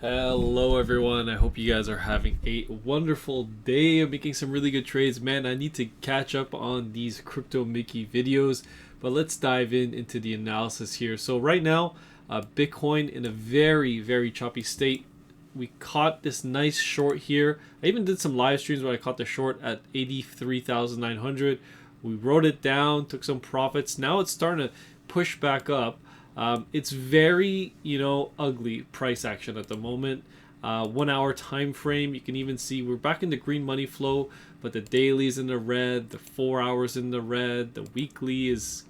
Hello everyone, I hope you guys are having a wonderful day. I'm making some really good trades. Man, I need to catch up on these crypto Mickey videos, but let's dive into the analysis here. So right now, Bitcoin in a very choppy state. We caught this nice short here. I even did some live streams where I caught the short at 83,900. We wrote it down, took some profits. Now it's starting to push back up. It's very, ugly price action at the moment. 1 hour time frame, you can even see we're back in the green money flow, but the daily is in the red, the 4 hours in the red, the weekly is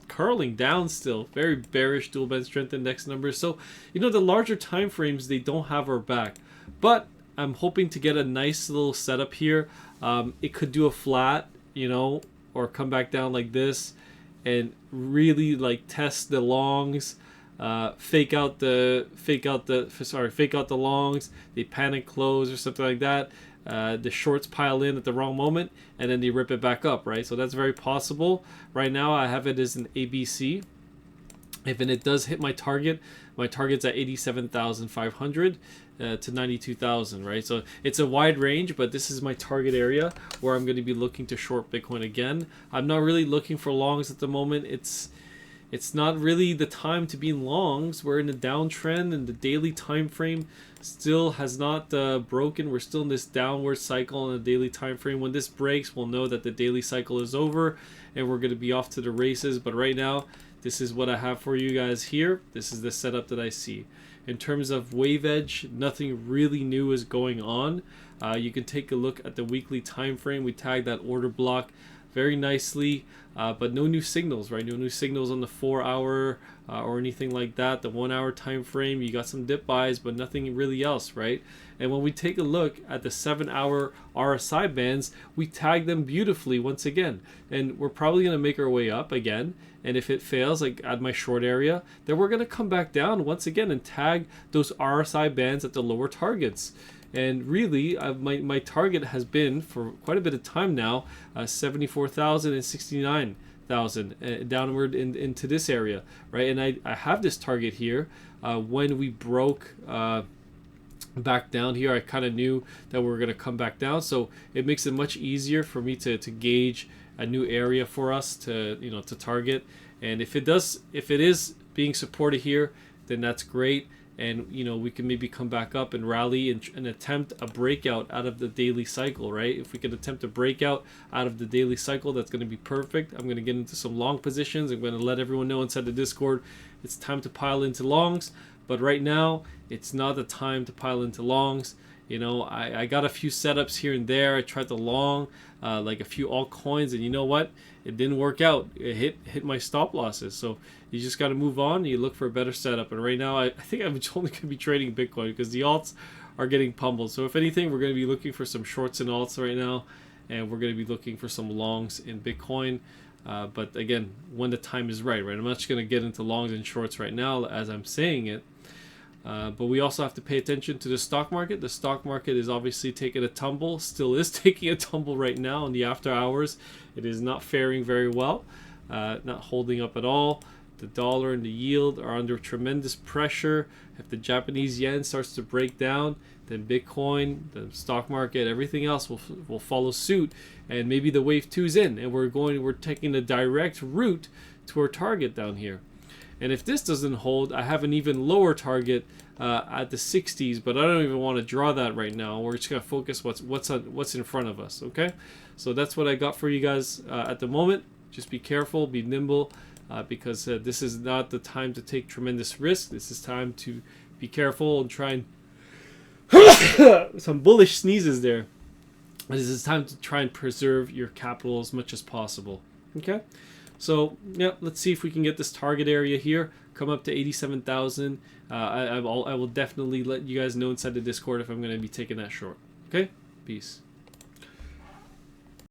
curling down still. Very bearish dual band strength index numbers. So, the larger time frames, they don't have our back. But I'm hoping to get a nice little setup here. It could do a flat, or come back down like this and really test the longs, fake out the longs, they panic close or something like that. The shorts pile in at the wrong moment and then they rip it back up, right? So that's very possible. Right now I have it as an ABC. If it does hit my target's at 87,500 to 92,000, right? So it's a wide range, but this is my target area where I'm going to be looking to short Bitcoin again. I'm not really looking for longs at the moment. It's not really the time to be in longs. We're in a downtrend, and the daily time frame still has not broken. We're still in this downward cycle in the daily time frame. When this breaks, we'll know that the daily cycle is over, and we're going to be off to the races. But right now, this is what I have for you guys here. This is the setup that I see. In terms of wave edge, nothing really new is going on. You can take a look at the weekly time frame. We tagged that order block very nicely, but no new signals, right? No new signals on the 4 hour or anything like that. The 1 hour time frame, you got some dip buys, but nothing really else, right? And when we take a look at the 7 hour RSI bands, we tag them beautifully once again, and we're probably going to make our way up again. And if it fails, like at my short area, then we're going to come back down once again and tag those RSI bands at the lower targets. And really, my target has been for quite a bit of time now, 74,000 and 69,000 downward into this area, right? And I have this target here. When we broke back down here, I kind of knew that we were going to come back down, so it makes it much easier for me to gauge a new area for us to to target. And if it is being supported here, then that's great. And we can maybe come back up and rally and attempt a breakout out of the daily cycle, right? If we can attempt a breakout out of the daily cycle, that's going to be perfect. I'm going to get into some long positions. I'm going to let everyone know inside the Discord it's time to pile into longs, but right now it's not the time to pile into longs. I got a few setups here and there. I tried the long, like a few altcoins, and you know what? It didn't work out. It hit my stop losses. So you just got to move on. You look for a better setup. And right now, I think I'm only going to be trading Bitcoin because the alts are getting pummeled. So if anything, we're going to be looking for some shorts in alts right now, and we're going to be looking for some longs in Bitcoin. But again, when the time is right? I'm not just going to get into longs and shorts right now as I'm saying it. But we also have to pay attention to the stock market. The stock market is obviously taking a tumble, still is taking a tumble right now in the after hours. It is not faring very well, not holding up at all. The dollar and the yield are under tremendous pressure. If the Japanese yen starts to break down, then Bitcoin, the stock market, everything else will follow suit. And maybe the wave 2's in, and we're taking a direct route to our target down here. And if this doesn't hold, I have an even lower target at the 60s, but I don't even want to draw that right now. We're just gonna focus what's in front of us. Okay, so that's what I got for you guys at the moment. Just be careful, be nimble, because this is not the time to take tremendous risk. This is time to be careful and try and some bullish sneezes there. This is time to try and preserve your capital as much as possible. Okay. So yeah, let's see if we can get this target area here, come up to 87,000. I will definitely let you guys know inside the Discord if I'm going to be taking that short. Okay, peace.